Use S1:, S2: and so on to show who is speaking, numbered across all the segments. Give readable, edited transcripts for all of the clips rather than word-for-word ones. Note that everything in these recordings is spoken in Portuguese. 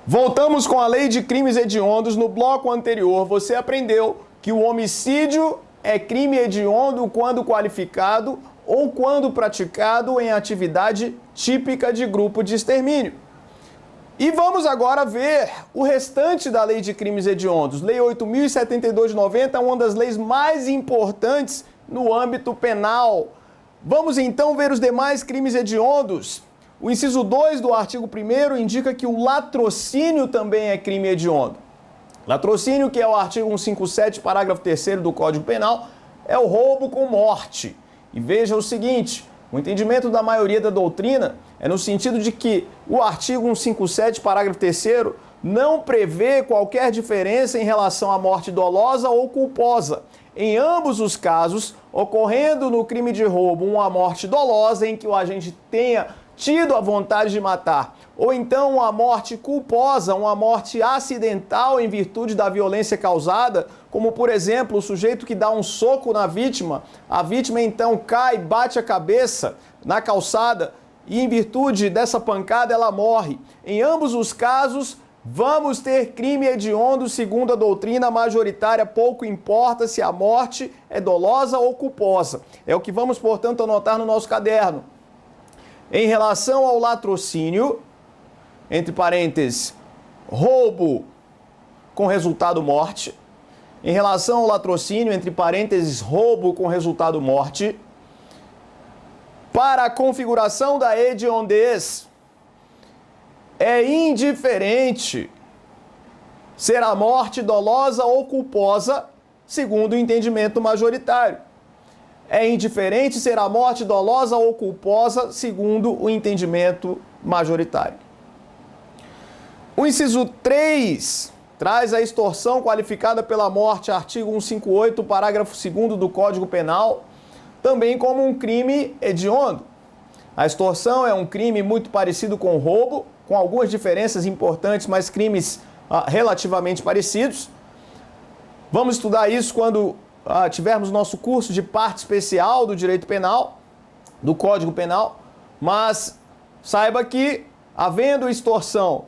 S1: Voltamos com a lei de crimes hediondos. No bloco anterior, você aprendeu que o homicídio é crime hediondo quando qualificado ou quando praticado em atividade típica de grupo de extermínio. E vamos agora ver o restante da lei de crimes hediondos. Lei 8.072 de 90 é uma das leis mais importantes no âmbito penal. Vamos então ver os demais crimes hediondos. O inciso 2 do artigo 1º indica que o latrocínio também é crime hediondo. Latrocínio, que é o artigo 157, parágrafo 3º do Código Penal, é o roubo com morte. E veja o seguinte, o entendimento da maioria da doutrina é no sentido de que o artigo 157, parágrafo 3º, não prevê qualquer diferença em relação à morte dolosa ou culposa. Em ambos os casos, ocorrendo no crime de roubo uma morte dolosa em que o agente tenha tido a vontade de matar, ou então uma morte culposa, uma morte acidental em virtude da violência causada, como por exemplo o sujeito que dá um soco na vítima, a vítima então cai, bate a cabeça na calçada e em virtude dessa pancada ela morre. Em ambos os casos vamos ter crime hediondo segundo a doutrina majoritária, pouco importa se a morte é dolosa ou culposa. É o que vamos, portanto, anotar no nosso caderno. Em relação ao latrocínio, entre parênteses, roubo com resultado morte. Em relação ao latrocínio, entre parênteses, roubo com resultado morte. Para a configuração da hediondez, é indiferente ser a morte dolosa ou culposa, segundo o entendimento majoritário. É indiferente ser a morte dolosa ou culposa, segundo o entendimento majoritário. O inciso 3 traz a extorsão qualificada pela morte, artigo 158, parágrafo 2º do Código Penal, também como um crime hediondo. A extorsão é um crime muito parecido com o roubo, com algumas diferenças importantes, mas crimes relativamente parecidos. Vamos estudar isso quando tivermos nosso curso de parte especial do direito penal, do Código Penal, mas saiba que, havendo extorsão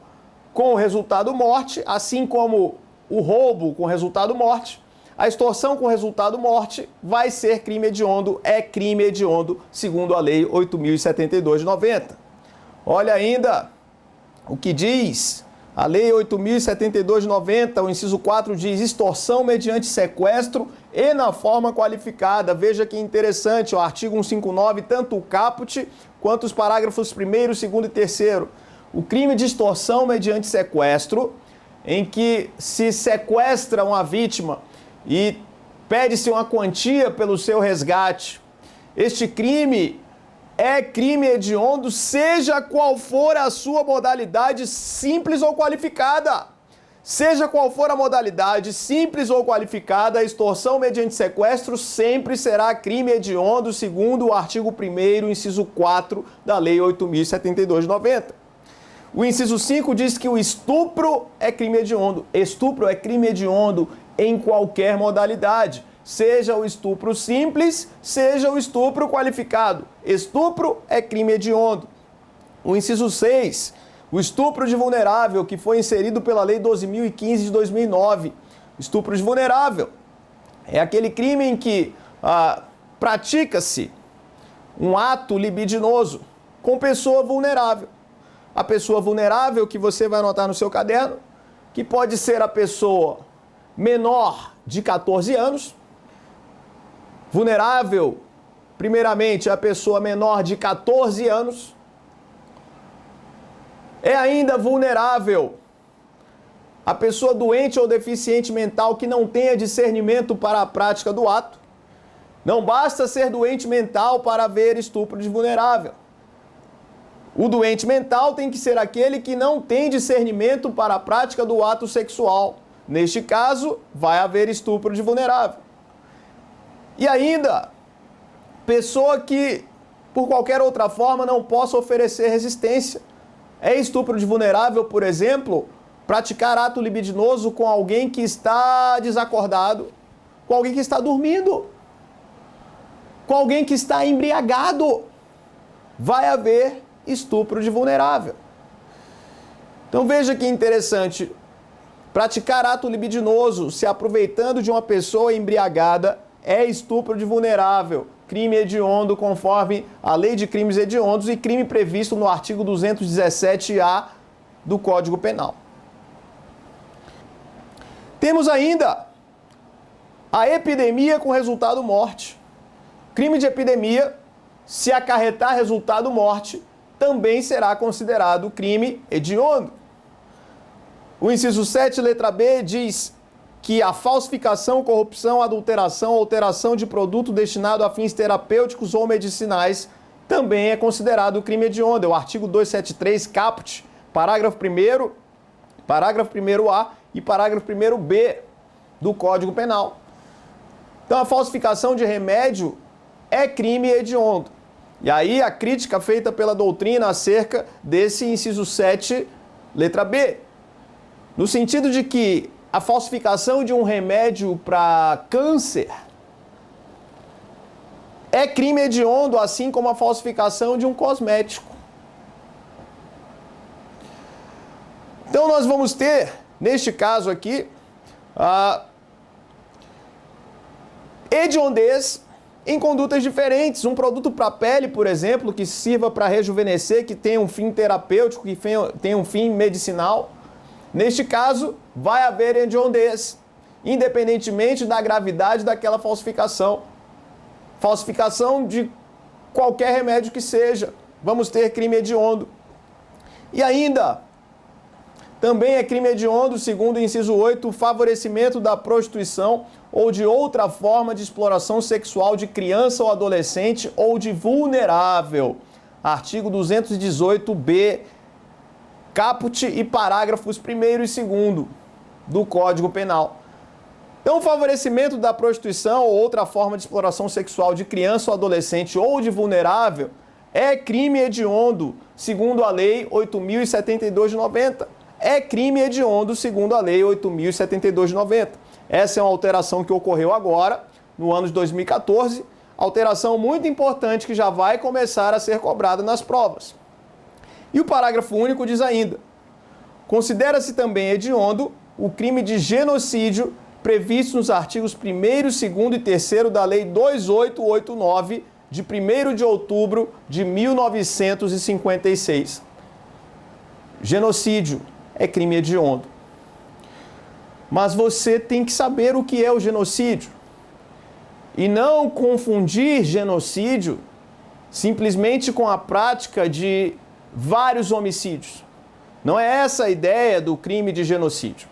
S1: com resultado morte, assim como o roubo com resultado morte, a extorsão com resultado morte vai ser crime hediondo, é crime hediondo, segundo a Lei 8.072 de 90. Olha ainda o que diz a Lei 8.072 de 90, o inciso 4 diz extorsão mediante sequestro e na forma qualificada. Veja que interessante, o artigo 159, tanto o caput quanto os parágrafos 1º, 2º e 3º. O crime de extorsão mediante sequestro, em que se sequestra uma vítima e pede-se uma quantia pelo seu resgate. Este crime é crime hediondo, seja qual for a sua modalidade, simples ou qualificada. Seja qual for a modalidade, simples ou qualificada, a extorsão mediante sequestro sempre será crime hediondo, segundo o artigo 1º, inciso 4 da Lei 8.072 de 90. O inciso 5 diz que o estupro é crime hediondo. Estupro é crime hediondo em qualquer modalidade. Seja o estupro simples, seja o estupro qualificado. Estupro é crime hediondo. O inciso 6, o estupro de vulnerável, que foi inserido pela Lei 12.015 de 2009. Estupro de vulnerável é aquele crime em que pratica-se um ato libidinoso com pessoa vulnerável. A pessoa vulnerável, que você vai anotar no seu caderno, que pode ser a pessoa menor de 14 anos. Vulnerável, primeiramente, a pessoa menor de 14 anos. É ainda vulnerável a pessoa doente ou deficiente mental que não tenha discernimento para a prática do ato. Não basta ser doente mental para haver estupro de vulnerável. O doente mental tem que ser aquele que não tem discernimento para a prática do ato sexual. Neste caso, vai haver estupro de vulnerável. E ainda, pessoa que, por qualquer outra forma, não possa oferecer resistência. É estupro de vulnerável, por exemplo, praticar ato libidinoso com alguém que está desacordado, com alguém que está dormindo, com alguém que está embriagado. Vai haver estupro de vulnerável. Então veja que interessante. Praticar ato libidinoso se aproveitando de uma pessoa embriagada é estupro de vulnerável, crime hediondo conforme a Lei de Crimes Hediondos e crime previsto no artigo 217-A do Código Penal. Temos ainda a epidemia com resultado morte. Crime de epidemia, se acarretar resultado morte, também será considerado crime hediondo. O inciso 7, letra B, diz que a falsificação, corrupção, adulteração, alteração de produto destinado a fins terapêuticos ou medicinais também é considerado crime hediondo. É o artigo 273, caput, parágrafo 1º, parágrafo 1º-A e parágrafo 1º-B do Código Penal. Então, a falsificação de remédio é crime hediondo. E aí, a crítica feita pela doutrina acerca desse inciso 7, letra B. No sentido de que a falsificação de um remédio para câncer é crime hediondo, assim como a falsificação de um cosmético. Então, nós vamos ter, neste caso aqui, a hediondez em condutas diferentes. Um produto para pele, por exemplo, que sirva para rejuvenescer, que tenha um fim terapêutico, que tenha um fim medicinal. Neste caso, vai haver hediondez, independentemente da gravidade daquela falsificação. Falsificação de qualquer remédio que seja, vamos ter crime hediondo. E ainda, também é crime hediondo, segundo o inciso 8, o favorecimento da prostituição ou de outra forma de exploração sexual de criança ou adolescente ou de vulnerável. Artigo 218-B, caput e parágrafos 1º e 2º do Código Penal. Então, o favorecimento da prostituição ou outra forma de exploração sexual de criança ou adolescente ou de vulnerável é crime hediondo, segundo a Lei 8.072 de 90. É crime hediondo, segundo a Lei 8.072 de 90. Essa é uma alteração que ocorreu agora, no ano de 2014, alteração muito importante que já vai começar a ser cobrada nas provas. E o parágrafo único diz ainda: considera-se também hediondo o crime de genocídio previsto nos artigos 1º, 2º e 3º da Lei 2889, de 1º de outubro de 1956. Genocídio é crime hediondo. Mas você tem que saber o que é o genocídio. E não confundir genocídio simplesmente com a prática de vários homicídios. Não é essa a ideia do crime de genocídio.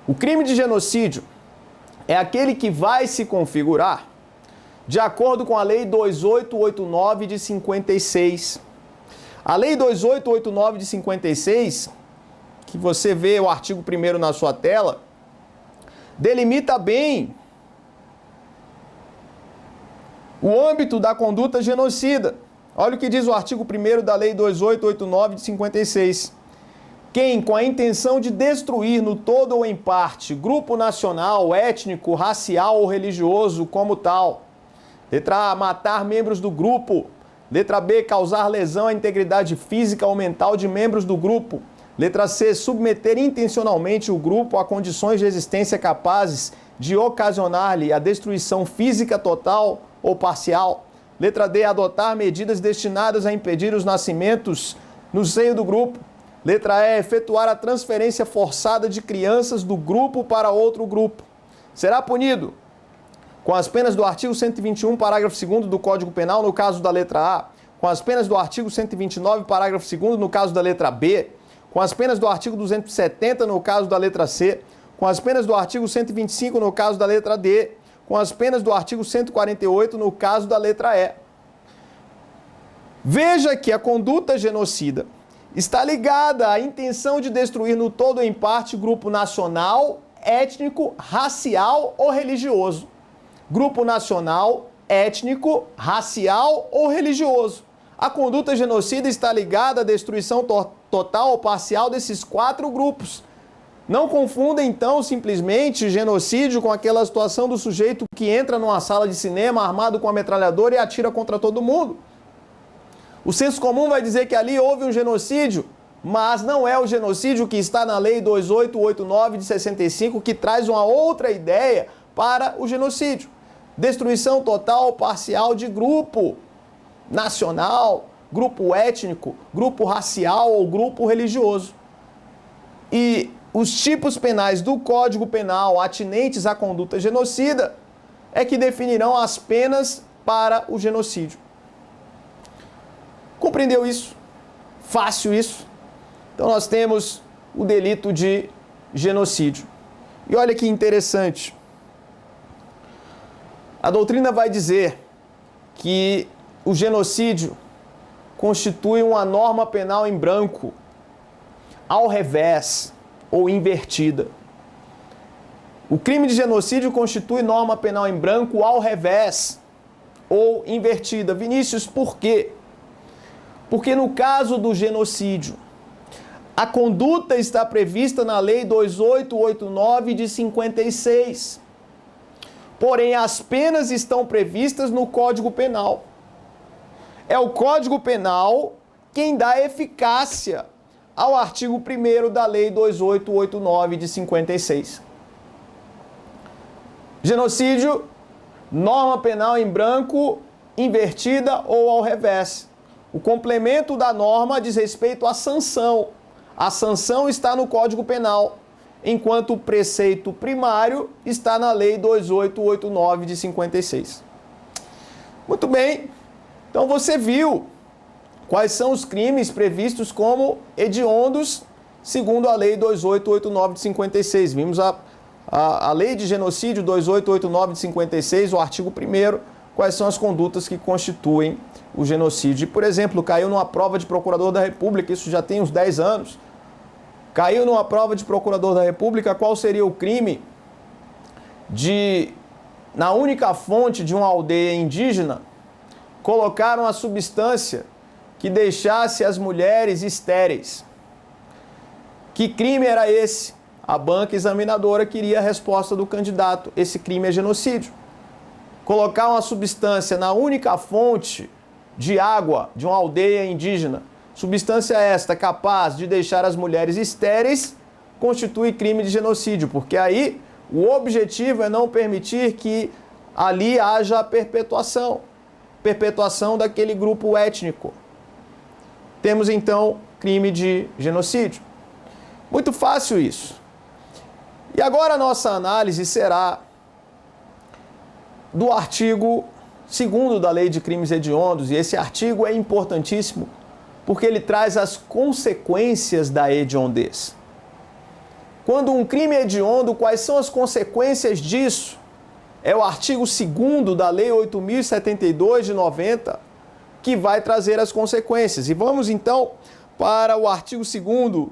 S1: O crime de genocídio é aquele que vai se configurar de acordo com a Lei 2889 de 56. A Lei 2889 de 56, que você vê o artigo 1º na sua tela, delimita bem o âmbito da conduta genocida. Olha o que diz o artigo 1º da Lei 2889 de 56. Quem, com a intenção de destruir no todo ou em parte, grupo nacional, étnico, racial ou religioso como tal. Letra A, matar membros do grupo. Letra B, causar lesão à integridade física ou mental de membros do grupo. Letra C, submeter intencionalmente o grupo a condições de existência capazes de ocasionar-lhe a destruição física total ou parcial. Letra D, adotar medidas destinadas a impedir os nascimentos no seio do grupo. Letra E, efetuar a transferência forçada de crianças do grupo para outro grupo. Será punido com as penas do artigo 121, parágrafo 2º do Código Penal, no caso da letra A, com as penas do artigo 129, parágrafo 2º, no caso da letra B, com as penas do artigo 270, no caso da letra C, com as penas do artigo 125, no caso da letra D, com as penas do artigo 148, no caso da letra E. Veja que a conduta genocida está ligada à intenção de destruir no todo ou em parte grupo nacional, étnico, racial ou religioso. Grupo nacional, étnico, racial ou religioso. A conduta genocida está ligada à destruição total ou parcial desses 4 grupos. Não confunda, então, simplesmente genocídio com aquela situação do sujeito que entra numa sala de cinema armado com a metralhadora e atira contra todo mundo. O senso comum vai dizer que ali houve um genocídio, mas não é o genocídio que está na Lei 2889 de 65 que traz uma outra ideia para o genocídio. Destruição total ou parcial de grupo nacional, grupo étnico, grupo racial ou grupo religioso. E os tipos penais do Código Penal atinentes à conduta genocida é que definirão as penas para o genocídio. Compreendeu isso? Fácil isso? Então nós temos o delito de genocídio. E olha que interessante. A doutrina vai dizer que o genocídio constitui uma norma penal em branco, ao revés ou invertida. O crime de genocídio constitui norma penal em branco ao revés ou invertida. Vinícius, por quê? Porque no caso do genocídio, a conduta está prevista na Lei 2889 de 56. Porém, as penas estão previstas no Código Penal. É o Código Penal quem dá eficácia ao artigo 1º da Lei 2889 de 56. Genocídio, norma penal em branco, invertida ou ao revés. O complemento da norma diz respeito à sanção. A sanção está no Código Penal, enquanto o preceito primário está na Lei 2889 de 56. Muito bem, então você viu quais são os crimes previstos como hediondos segundo a Lei 2889 de 56. Vimos a Lei de Genocídio 2889 de 56, o artigo 1º, quais são as condutas que constituem o genocídio. Por exemplo, caiu numa prova de procurador da República, isso já tem uns 10 anos, caiu numa prova de procurador da República qual seria o crime de, na única fonte de uma aldeia indígena, colocar uma substância que deixasse as mulheres estéreis. Que crime era esse? A banca examinadora queria a resposta do candidato. Esse crime é genocídio. Colocar uma substância na única fonte de água de uma aldeia indígena, substância esta capaz de deixar as mulheres estéreis, constitui crime de genocídio, porque aí o objetivo é não permitir que ali haja perpetuação daquele grupo étnico. Temos então crime de genocídio. Muito fácil isso. E agora a nossa análise será do artigo 2º da Lei de Crimes Hediondos, e esse artigo é importantíssimo porque ele traz as consequências da hediondez. Quando um crime é hediondo, quais são as consequências disso? É o artigo 2º da Lei 8.072 de 90 que vai trazer as consequências. E vamos então para o artigo 2º.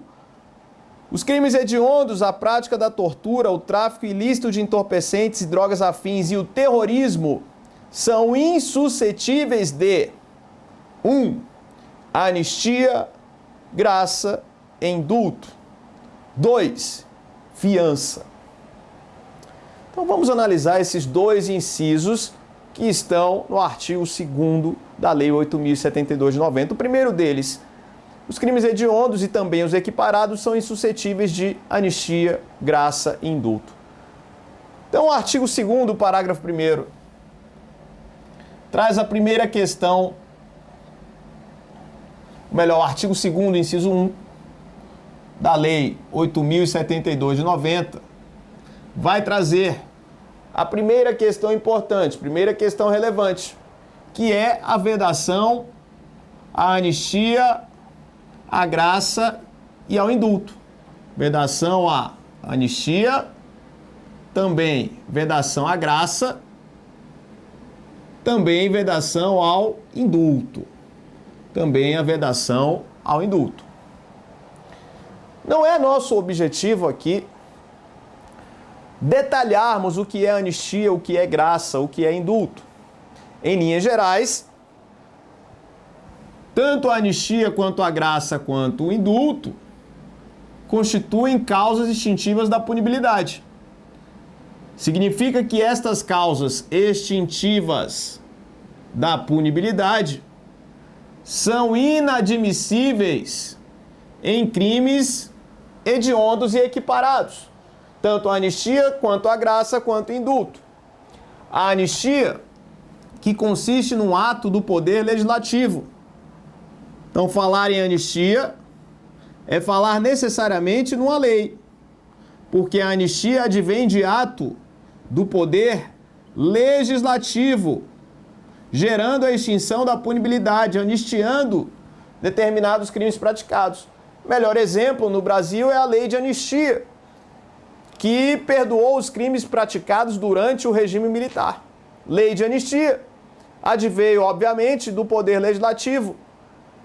S1: Os crimes hediondos, a prática da tortura, o tráfico ilícito de entorpecentes e drogas afins e o terrorismo são insuscetíveis de 1. Anistia, graça e indulto. 2. Fiança. Então vamos analisar esses dois incisos que estão no artigo 2º da Lei 8.072 de 90. O primeiro deles, os crimes hediondos e também os equiparados são insuscetíveis de anistia, graça e indulto. Então o artigo 2º, parágrafo 1º, traz a primeira questão, o artigo 2º, inciso 1, da Lei 8.072 de 90, vai trazer a primeira questão importante, primeira questão relevante, que é a vedação, a anistia, a graça e ao indulto. Vedação à anistia, também vedação à graça, também vedação ao indulto. Também a vedação ao indulto. Não é nosso objetivo aqui detalharmos o que é anistia, o que é graça, o que é indulto. Em linhas gerais, tanto a anistia quanto a graça quanto o indulto constituem causas extintivas da punibilidade. Significa que estas causas extintivas da punibilidade são inadmissíveis em crimes hediondos e equiparados, tanto a anistia, quanto a graça, quanto o indulto. A anistia, que consiste num ato do poder legislativo. Então, falar em anistia é falar necessariamente numa lei, porque a anistia advém de ato do poder legislativo, gerando a extinção da punibilidade, anistiando determinados crimes praticados. Melhor exemplo no Brasil é a lei de anistia, que perdoou os crimes praticados durante o regime militar. Lei de anistia adveio, obviamente, do poder legislativo.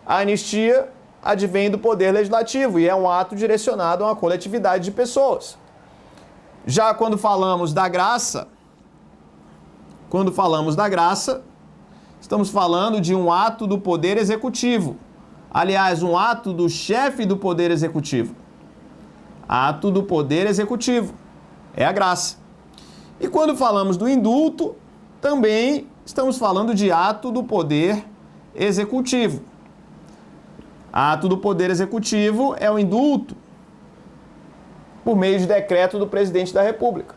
S1: A anistia advém do poder legislativo e é um ato direcionado a uma coletividade de pessoas. Já quando falamos da graça, estamos falando de um ato do poder executivo. Aliás, um ato do chefe do poder executivo. Ato do poder executivo é a graça. E quando falamos do indulto, também estamos falando de ato do poder executivo. Ato do poder executivo é o indulto por meio de decreto do presidente da República.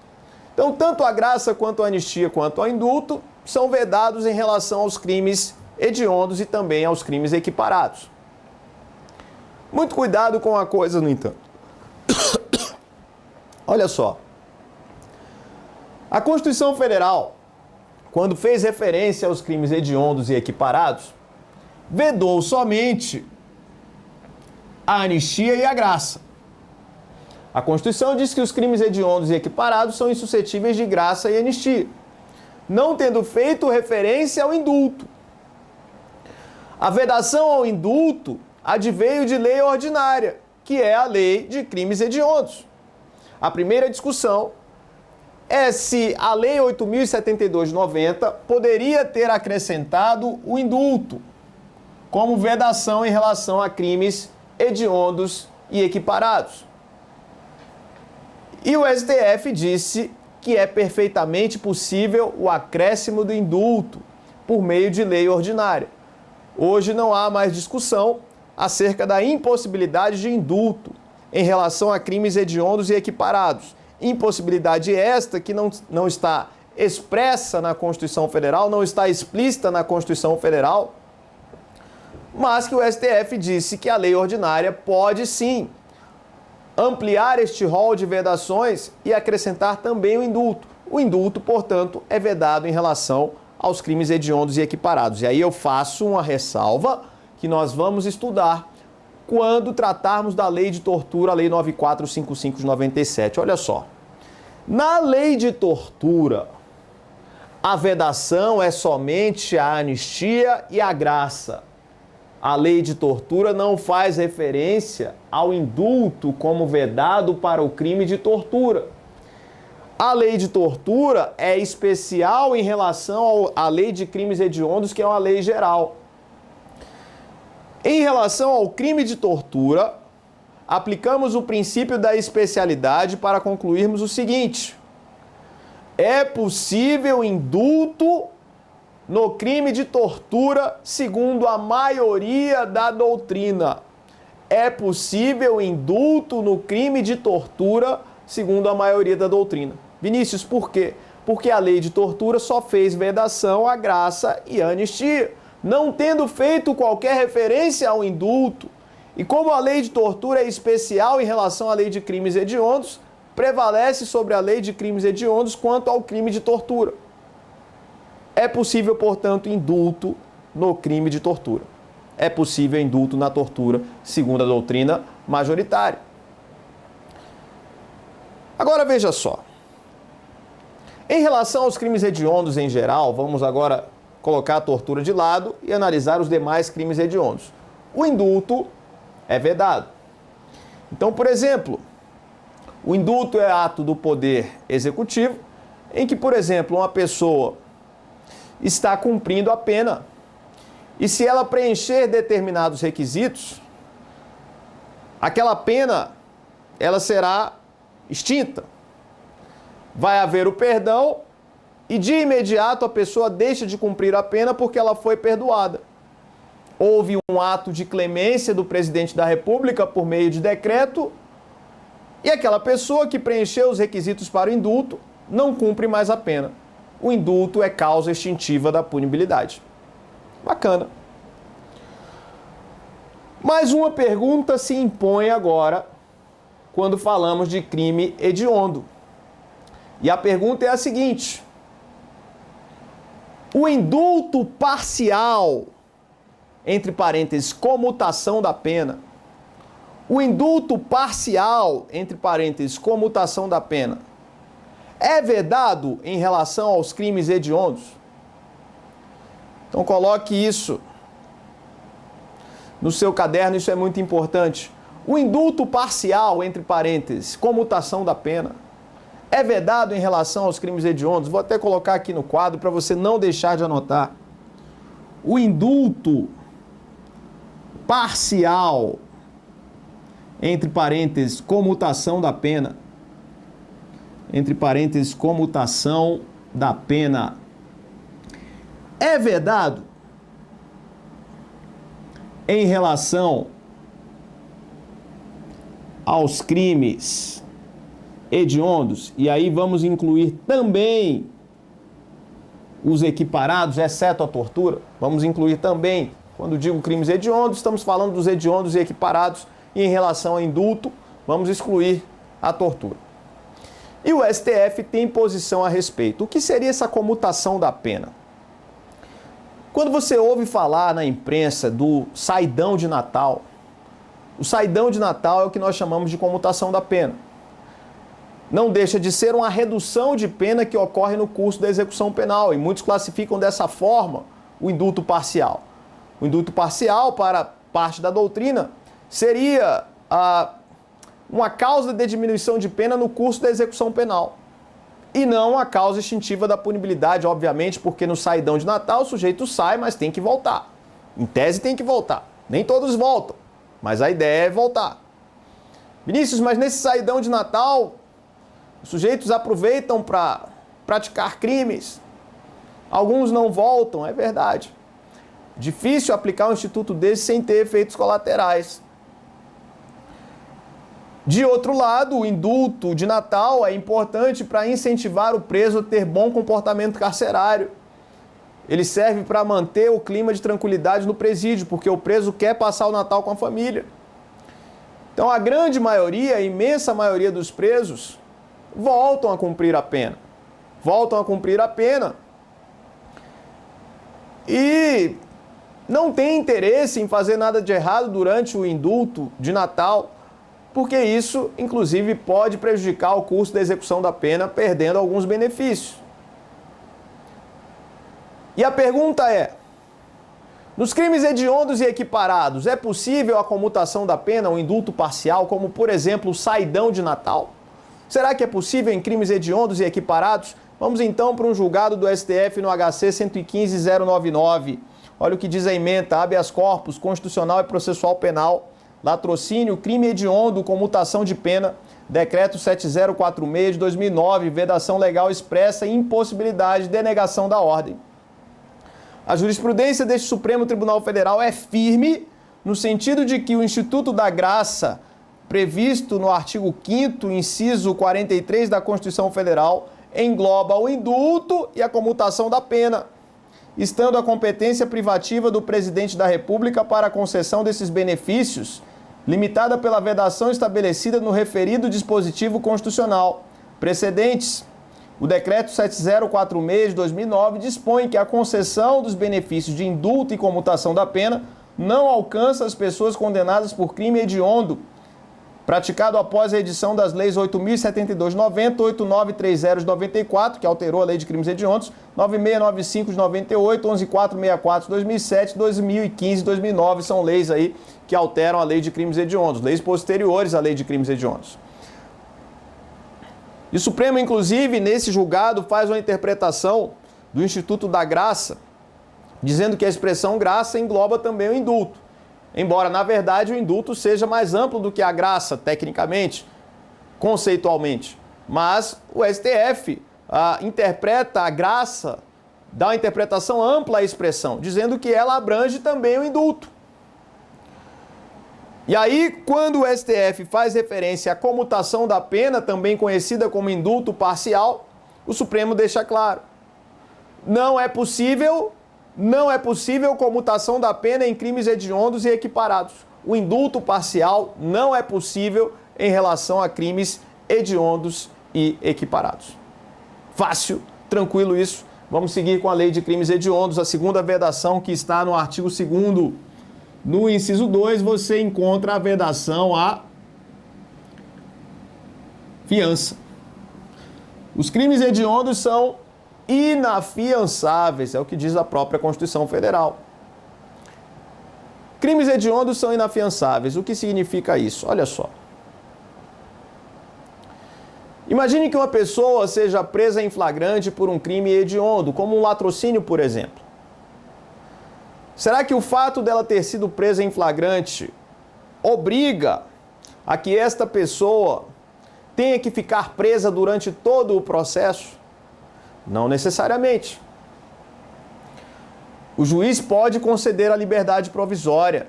S1: Então, tanto a graça, quanto a anistia, quanto o indulto são vedados em relação aos crimes hediondos e também aos crimes equiparados. Muito cuidado com uma coisa, no entanto. Olha só. A Constituição Federal, quando fez referência aos crimes hediondos e equiparados, vedou somente a anistia e a graça. A Constituição diz que os crimes hediondos e equiparados são insuscetíveis de graça e anistia, não tendo feito referência ao indulto. A vedação ao indulto adveio de lei ordinária, que é a lei de crimes hediondos. A primeira discussão é se a Lei 8.072 de 90 poderia ter acrescentado o indulto como vedação em relação a crimes hediondos e equiparados. E o STF disse que é perfeitamente possível o acréscimo do indulto por meio de lei ordinária. Hoje não há mais discussão acerca da impossibilidade de indulto em relação a crimes hediondos e equiparados. Impossibilidade esta que não está expressa na Constituição Federal, não está explícita na Constituição Federal, mas que o STF disse que a lei ordinária pode sim ampliar este rol de vedações e acrescentar também o indulto. O indulto, portanto, é vedado em relação aos crimes hediondos e equiparados. E aí eu faço uma ressalva que nós vamos estudar quando tratarmos da lei de tortura, a lei 9455 de 97. Olha só. Na lei de tortura, a vedação é somente a anistia e a graça. A lei de tortura não faz referência ao indulto como vedado para o crime de tortura. A lei de tortura é especial em relação à lei de crimes hediondos, que é uma lei geral. Em relação ao crime de tortura, aplicamos o princípio da especialidade para concluirmos o seguinte: é possível indulto no crime de tortura, segundo a maioria da doutrina. É possível indulto no crime de tortura, segundo a maioria da doutrina. Vinícius, por quê? Porque a lei de tortura só fez vedação à graça e à anistia, não tendo feito qualquer referência ao indulto. E como a lei de tortura é especial em relação à lei de crimes hediondos, prevalece sobre a lei de crimes hediondos quanto ao crime de tortura. É possível, portanto, indulto no crime de tortura. É possível indulto na tortura, segundo a doutrina majoritária. Agora veja só. Em relação aos crimes hediondos em geral, vamos agora colocar a tortura de lado e analisar os demais crimes hediondos. O indulto é vedado. Então, por exemplo, o indulto é ato do poder executivo, em que, por exemplo, uma pessoa está cumprindo a pena e se ela preencher determinados requisitos, aquela pena ela será extinta. Vai haver o perdão e de imediato a pessoa deixa de cumprir a pena porque ela foi perdoada. houve um ato de clemência do presidente da República por meio de decreto e aquela pessoa que preencheu os requisitos para o indulto não cumpre mais a pena. O indulto é causa extintiva da punibilidade. Bacana. Mas uma pergunta se impõe agora quando falamos de crime hediondo. E a pergunta é a seguinte: o indulto parcial, entre parênteses, comutação da pena, o indulto parcial, entre parênteses, comutação da pena, é vedado em relação aos crimes hediondos? Então coloque isso no seu caderno, isso é muito importante. O indulto parcial, entre parênteses, comutação da pena, é vedado em relação aos crimes hediondos? Vou até colocar aqui no quadro para você não deixar de anotar. O indulto parcial, entre parênteses, comutação da pena, entre parênteses, comutação da pena, é vedado em relação aos crimes hediondos, e aí vamos incluir também os equiparados, exceto a tortura. Vamos incluir também, quando digo crimes hediondos, estamos falando dos hediondos e equiparados, e em relação ao indulto, vamos excluir a tortura. E o STF tem posição a respeito. O que seria essa comutação da pena? Quando você ouve falar na imprensa do saidão de Natal, o saidão de Natal é o que nós chamamos de comutação da pena. Não deixa de ser uma redução de pena que ocorre no curso da execução penal, e muitos classificam dessa forma o indulto parcial. O indulto parcial, para parte da doutrina, seria uma causa de diminuição de pena no curso da execução penal. E não a causa extintiva da punibilidade, obviamente, porque no saidão de Natal o sujeito sai, mas tem que voltar. Em tese tem que voltar. Nem todos voltam, mas a ideia é voltar. Vinícius, mas nesse saidão de Natal, os sujeitos aproveitam para praticar crimes. Alguns não voltam, é verdade. Difícil aplicar um instituto desse sem ter efeitos colaterais. De outro lado, o indulto de Natal é importante para incentivar o preso a ter bom comportamento carcerário. Ele serve para manter o clima de tranquilidade no presídio, porque o preso quer passar o Natal com a família. Então, a grande maioria, a imensa maioria dos presos, voltam a cumprir a pena. Voltam a cumprir a pena. E não tem interesse em fazer nada de errado durante o indulto de Natal, porque isso, inclusive, pode prejudicar o curso da execução da pena, perdendo alguns benefícios. E a pergunta é: nos crimes hediondos e equiparados, é possível a comutação da pena, o indulto parcial, como, por exemplo, o saidão de Natal? Será que é possível em crimes hediondos e equiparados? Vamos então para um julgado do STF no HC 115.099. Olha o que diz a ementa: habeas corpus, constitucional e processual penal, latrocínio, crime hediondo, comutação de pena, decreto 7046 de 2009, vedação legal expressa e impossibilidade de denegação da ordem. A jurisprudência deste Supremo Tribunal Federal é firme no sentido de que o Instituto da Graça, previsto no artigo 5º, inciso 43 da Constituição Federal, engloba o indulto e a comutação da pena, estando a competência privativa do Presidente da República para a concessão desses benefícios, limitada pela vedação estabelecida no referido dispositivo constitucional. Precedentes: o Decreto 7046 de 2009 dispõe que a concessão dos benefícios de indulto e comutação da pena não alcança as pessoas condenadas por crime hediondo, praticado após a edição das leis 8.072 de 90, 8.930 de 94, que alterou a lei de crimes hediondos, 9.695 de 98, 11.464 de 2007, 2015 e 2009, são leis aí que alteram a lei de crimes hediondos, leis posteriores à lei de crimes hediondos. E o Supremo, inclusive, nesse julgado, faz uma interpretação do Instituto da Graça, dizendo que a expressão graça engloba também o indulto. Embora, na verdade, o indulto seja mais amplo do que a graça, tecnicamente, conceitualmente. Mas o STF interpreta a graça, dá uma interpretação ampla à expressão, dizendo que ela abrange também o indulto. E aí, quando o STF faz referência à comutação da pena, também conhecida como indulto parcial, o Supremo deixa claro: não é possível comutação da pena em crimes hediondos e equiparados. O indulto parcial não é possível em relação a crimes hediondos e equiparados. Fácil, tranquilo isso. Vamos seguir com a lei de crimes hediondos, a segunda vedação que está no artigo 2º. No inciso 2, você encontra a vedação à fiança. Os crimes hediondos são inafiançáveis, é o que diz a própria Constituição Federal. Crimes hediondos são inafiançáveis. O que significa isso? Olha só. Imagine que uma pessoa seja presa em flagrante por um crime hediondo, como um latrocínio, por exemplo. Será que o fato dela ter sido presa em flagrante obriga a que esta pessoa tenha que ficar presa durante todo o processo? Não necessariamente. O juiz pode conceder a liberdade provisória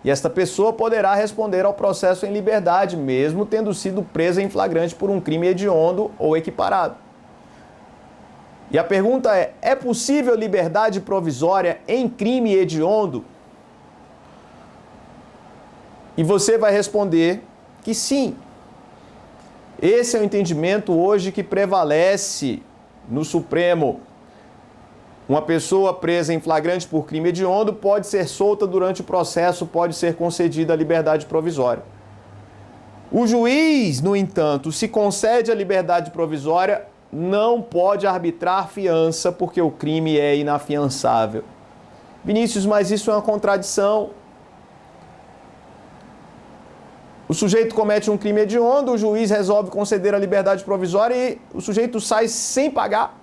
S1: e esta pessoa poderá responder ao processo em liberdade, mesmo tendo sido presa em flagrante por um crime hediondo ou equiparado. E a pergunta é possível liberdade provisória em crime hediondo? E você vai responder que sim. Esse é o entendimento hoje que prevalece no Supremo. Uma pessoa presa em flagrante por crime hediondo pode ser solta durante o processo, pode ser concedida a liberdade provisória. O juiz, no entanto, se concede a liberdade provisória, não pode arbitrar fiança porque o crime é inafiançável. Vinícius, mas isso é uma contradição. O sujeito comete um crime hediondo, o juiz resolve conceder a liberdade provisória e o sujeito sai sem pagar.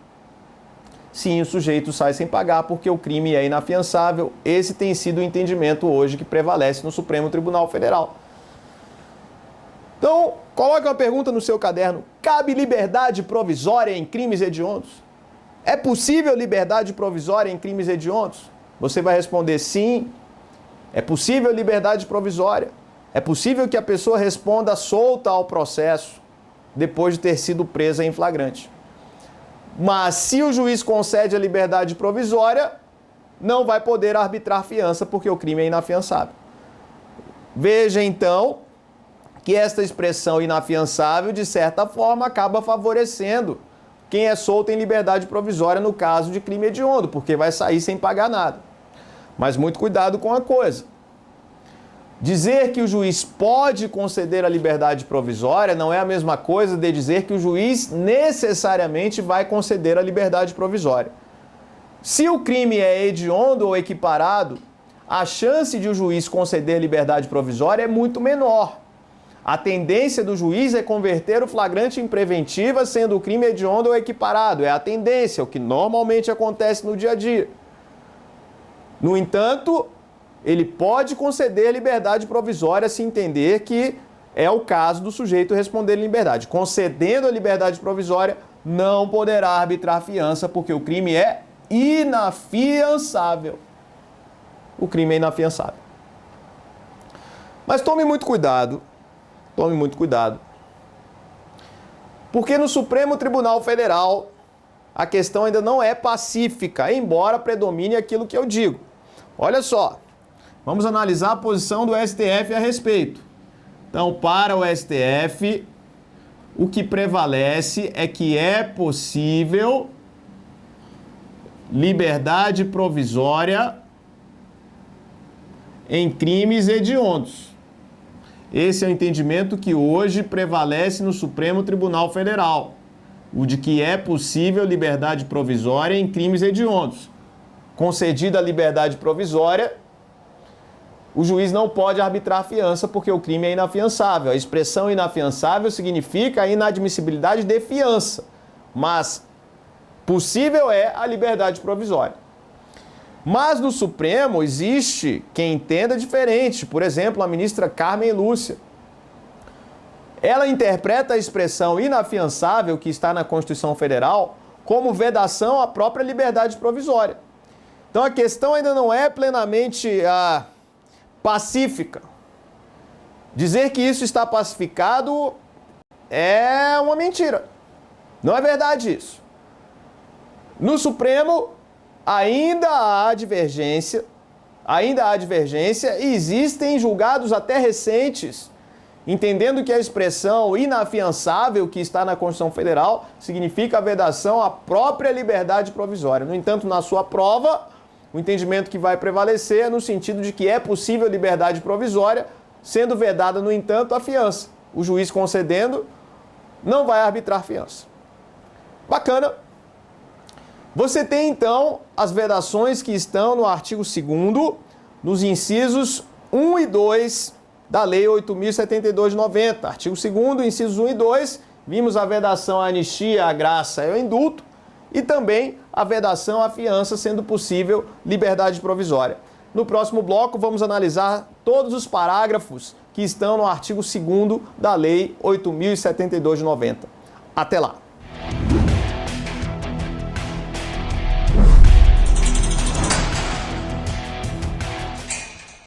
S1: Sim, o sujeito sai sem pagar porque o crime é inafiançável. Esse tem sido o entendimento hoje que prevalece no Supremo Tribunal Federal. Então, coloque uma pergunta no seu caderno. Cabe liberdade provisória em crimes hediondos? É possível liberdade provisória em crimes hediondos? Você vai responder sim. É possível liberdade provisória. É possível que a pessoa responda solta ao processo depois de ter sido presa em flagrante. Mas se o juiz concede a liberdade provisória, não vai poder arbitrar fiança porque o crime é inafiançável. Veja então que esta expressão inafiançável, de certa forma, acaba favorecendo quem é solto em liberdade provisória no caso de crime hediondo, porque vai sair sem pagar nada. Mas muito cuidado com a coisa. Dizer que o juiz pode conceder a liberdade provisória não é a mesma coisa de dizer que o juiz necessariamente vai conceder a liberdade provisória. Se o crime é hediondo ou equiparado, a chance de o juiz conceder liberdade provisória é muito menor. A tendência do juiz é converter o flagrante em preventiva, sendo o crime hediondo ou equiparado. É a tendência, o que normalmente acontece no dia a dia. No entanto, ele pode conceder liberdade provisória se entender que é o caso do sujeito responder em liberdade. Concedendo a liberdade provisória, não poderá arbitrar fiança, porque o crime é inafiançável. O crime é inafiançável. Mas tome muito cuidado. Tome muito cuidado. Porque no Supremo Tribunal Federal, a questão ainda não é pacífica, embora predomine aquilo que eu digo. Olha só, vamos analisar a posição do STF a respeito. Então, para o STF, o que prevalece é que é possível liberdade provisória em crimes hediondos. Esse é o entendimento que hoje prevalece no Supremo Tribunal Federal, o de que é possível liberdade provisória em crimes hediondos. Concedida a liberdade provisória, o juiz não pode arbitrar fiança porque o crime é inafiançável. A expressão inafiançável significa a inadmissibilidade de fiança, mas possível é a liberdade provisória. Mas no Supremo existe quem entenda diferente. Por exemplo, a ministra Carmen Lúcia. Ela interpreta a expressão inafiançável que está na Constituição Federal como vedação à própria liberdade provisória. Então a questão ainda não é plenamente pacífica. Dizer que isso está pacificado é uma mentira. Não é verdade isso. No Supremo ainda há divergência e existem julgados até recentes, entendendo que a expressão inafiançável que está na Constituição Federal significa a vedação à própria liberdade provisória. No entanto, na sua prova, o entendimento que vai prevalecer é no sentido de que é possível liberdade provisória, sendo vedada, no entanto, a fiança. O juiz concedendo não vai arbitrar fiança. Bacana. Você tem, então, as vedações que estão no artigo 2º, nos incisos 1 e 2 da Lei 8.072 de 90. Artigo 2º, incisos 1 e 2, vimos a vedação à anistia, à graça e ao indulto, e também a vedação à fiança, sendo possível liberdade provisória. No próximo bloco, vamos analisar todos os parágrafos que estão no artigo 2º da Lei 8.072 de 90. Até lá!